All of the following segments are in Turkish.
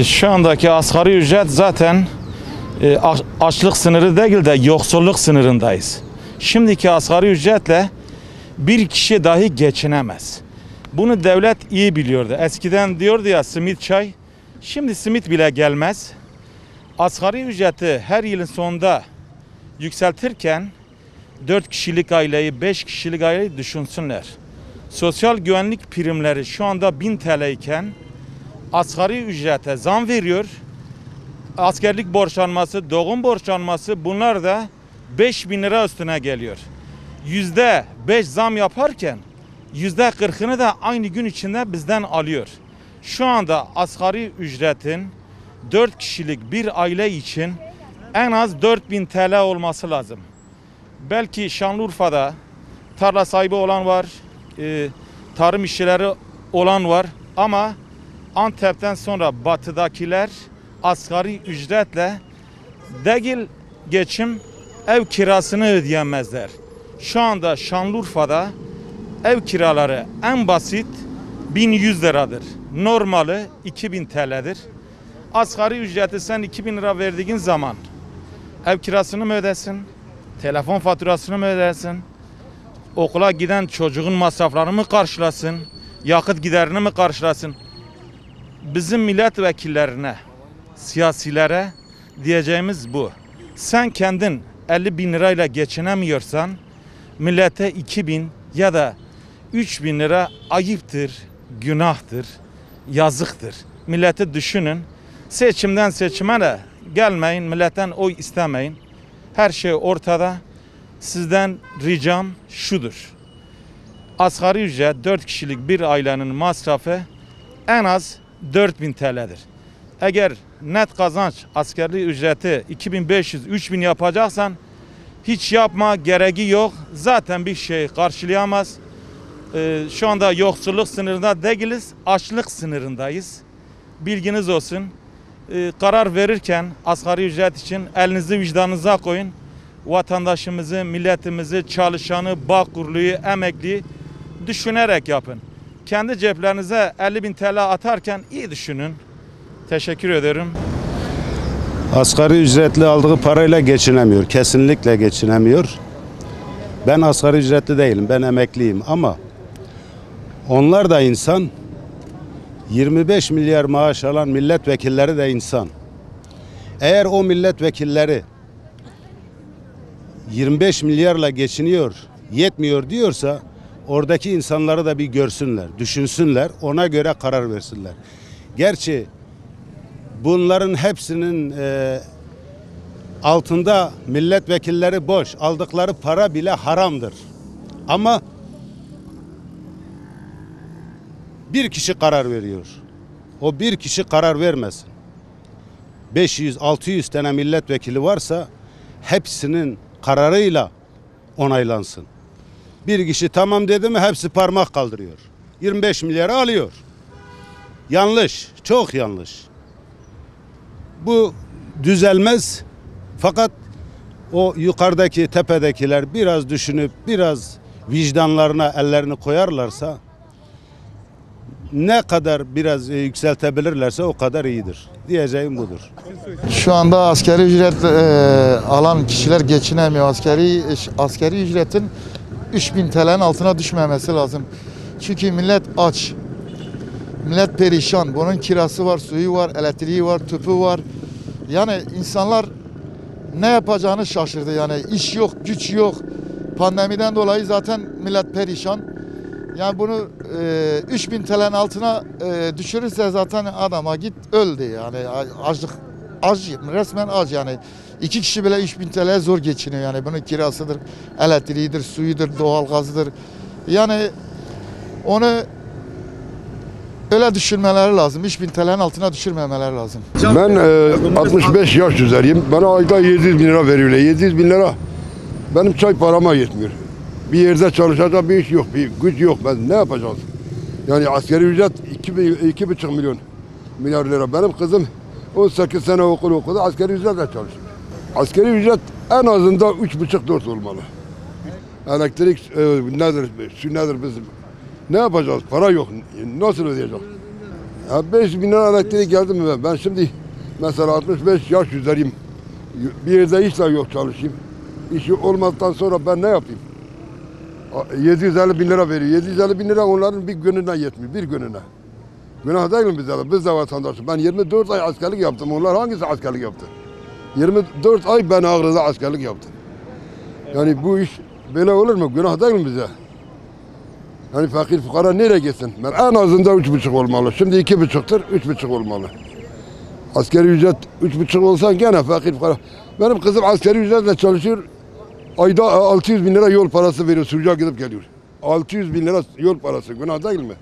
Şu andaki asgari ücret zaten açlık sınırı değil de yoksulluk sınırındayız. Şimdiki asgari ücretle bir kişi dahi geçinemez. Bunu devlet iyi biliyordu. Eskiden diyordu ya simit çay, şimdi simit bile gelmez. Asgari ücreti her yılın sonunda yükseltirken 4 kişilik aileyi, 5 kişilik aileyi düşünsünler. Sosyal güvenlik primleri şu anda 1000 TL iken asgari ücrete zam veriyor. Askerlik borçlanması, doğum borçlanması, bunlar da 5.000 lira üstüne geliyor. %5 zam yaparken %40'ını da aynı gün içinde bizden alıyor. Şu anda asgari ücretin 4 kişilik bir aile için en az 4.000 TL olması lazım. Belki Şanlıurfa'da tarla sahibi olan var, tarım işçileri olan var ama Antep'ten sonra batıdakiler asgari ücretle değil geçim, ev kirasını ödeyemezler. Şu anda Şanlıurfa'da ev kiraları en basit 1100 liradır. Normali 2000 TL'dir. Asgari ücreti sen 2000 lira verdiğin zaman ev kirasını mı ödesin? Telefon faturasını mı ödesin? Okula giden çocuğun masraflarını mı karşılasın? Yakıt giderini mi karşılasın? Bizim milletvekillerine, siyasilere diyeceğimiz bu. Sen kendin 50.000 lirayla geçinemiyorsan millete 2.000 ya da 3.000 lira ayıptır, günahtır, yazıktır. Milleti düşünün. Seçimden seçime de gelmeyin, milletten oy istemeyin. Her şey ortada. Sizden ricam şudur. Asgari ücret 4 kişilik bir ailenin masrafı en az 4.000 TL'dir. Eğer net kazanç askerli ücreti 2500-3000 yapacaksan hiç yapma, gereği yok. Zaten bir şey karşılayamaz. Şu anda yoksulluk sınırında değiliz, açlık sınırındayız. Bilginiz olsun. Karar verirken asgari ücret için elinizi vicdanınıza koyun. Vatandaşımızı, milletimizi, çalışanı, bağkurluyu, emekliyi düşünerek yapın. Kendi ceplerinize 50.000 TL atarken iyi düşünün. Teşekkür ederim. Asgari ücretli aldığı parayla geçinemiyor. Kesinlikle geçinemiyor. Ben asgari ücretli değilim. Ben emekliyim ama onlar da insan. 25 milyar maaş alan milletvekilleri de insan. Eğer o milletvekilleri 25 milyarla geçiniyor, yetmiyor diyorsa oradaki insanları da bir görsünler, düşünsünler, ona göre karar versinler. Gerçi bunların hepsinin altında milletvekilleri boş, aldıkları para bile haramdır. Ama bir kişi karar veriyor. O bir kişi karar vermesin. 500-600 tane milletvekili varsa hepsinin kararıyla onaylansın. Bir kişi tamam dedi mi hepsi parmak kaldırıyor. 25 milyarı alıyor. Yanlış, çok yanlış. Bu düzelmez. Fakat o yukarıdaki tepedekiler biraz düşünüp biraz vicdanlarına ellerini koyarlarsa ne kadar biraz yükseltebilirlerse o kadar iyidir. Diyeceğim budur. Şu anda asgari ücret alan kişiler geçinemiyor. Asgari ücretin 3.000 TL'nin altına düşmemesi lazım. Çünkü millet aç. Millet perişan. Bunun kirası var, suyu var, elektriği var, tüpü var. Yani insanlar ne yapacağını şaşırdı. Yani iş yok, güç yok. Pandemiden dolayı zaten millet perişan. Yani bunu 3.000 TL'nin altına düşürürse zaten adama git öldü yani açlık, resmen aç yani. 2 kişi bile 3.000 TL zor geçiniyor yani bunun kirasıdır, elektriğidir, suyudur, doğalgazıdır. Yani onu öyle düşünmeleri lazım. 3.000 TL'nin altına düşürmemeleri lazım. Ben 65 yaş üzeriyim. Bana ayda 700 bin lira veriyorlar. 700 bin lira benim çay parama yetmiyor. Bir yerde çalışacak bir iş yok, bir güç yok. Ben ne yapacağız? Yani asgari ücret 2,5 milyar lira. Benim kızım 18 sene okul okudu, asgari ücretle çalışıyor. Asgari ücret en azından 3,5-4 olmalı. Elektrik nedir, su nedir bizim? Ne yapacağız? Para yok. Nasıl ödeyeceğiz? Ya 5 bin lira elektrik geldi mi ben? Ben şimdi mesela 65 yaş üzeriyim. Bir yerde iş de yok çalışayım. İşi olmadıktan sonra ben ne yapayım? 750 bin lira veriyor. 750 bin lira onların bir gününe yetmiyor. Bir gününe. Günah değil mi bize? Biz de vatandaşız. Ben 24 ay askerlik yaptım. Onlar hangisi askerlik yaptı? 24 ay ben Ağrı'da askerlik yaptım. Yani bu iş böyle olur mu? Günah değil mi bize? Yani fakir fukara nereye gitsin? Ben en azından 3,5 olmalı. Şimdi 2,5'tır, 3,5 olmalı. Asgari ücret 3,5 olsa gene fakir fukara. Benim kızım asgari ücretle çalışıyor. Ayda 600 bin lira yol parası veriyor. Surucuğa gidip geliyor. 600 bin lira yol parası. Günah değil mi?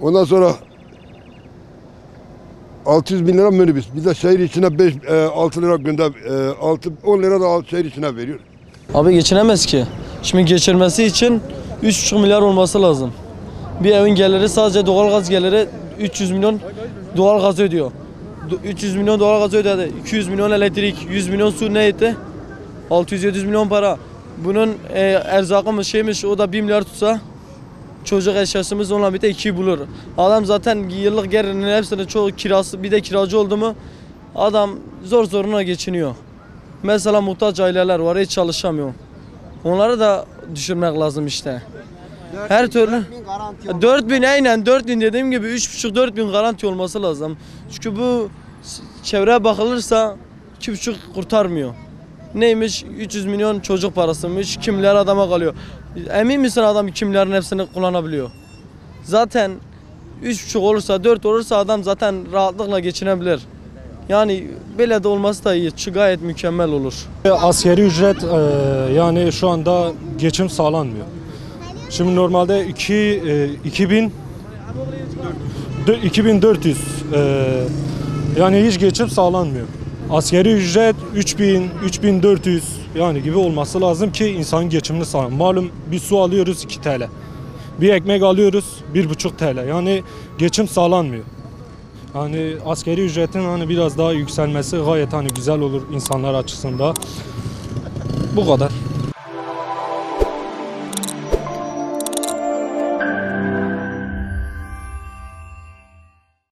Ondan sonra 600 bin lira minibüs. Bir de şehir içine 6 lira günde 10 lira da şehir içine veriyor. Abi geçinemez ki. Şimdi geçirmesi için 3,5 milyar olması lazım. Bir evin geliri sadece doğalgaz geliri 300 milyon doğalgaz ödüyor. 300 milyon doğalgaz ödedi. 200 milyon elektrik, 100 milyon su ne etti? 600-700 milyon para. Bunun erzakımız şeymiş o da 1 milyar tutsa çocuk eşyasımız onunla birlikte 2'yi bulur. Adam zaten yıllık gelirinin hepsini çoğu kirası bir de kiracı oldu mu adam zor zoruna geçiniyor. Mesela muhtaç aileler var hiç çalışamıyor. Onları da düşürmek lazım işte. Her türlü 4.000 aynen 4.000 dediğim gibi 3,5-4.000 garanti olması lazım. Çünkü bu çevreye bakılırsa 2,5 kurtarmıyor. Neymiş 300 milyon çocuk parasıymış 2 milyar adama kalıyor. Emin misin adam 2 milyarın hepsini kullanabiliyor? Zaten 3,5 olursa 4 olursa adam zaten rahatlıkla geçinebilir. Yani böyle de olması da iyi. Gayet mükemmel olur. Asgari ücret yani şu anda geçim sağlanmıyor. Şimdi normalde 2400 yani hiç geçim sağlanmıyor. Asgari ücret 3400 yani gibi olması lazım ki insanın geçimini sağlasın. Malum bir su alıyoruz 2 TL. Bir ekmek alıyoruz 1,5 TL. Yani geçim sağlanmıyor. Hani asgari ücretin hani biraz daha yükselmesi gayet hani güzel olur insanlar açısından. Bu kadar.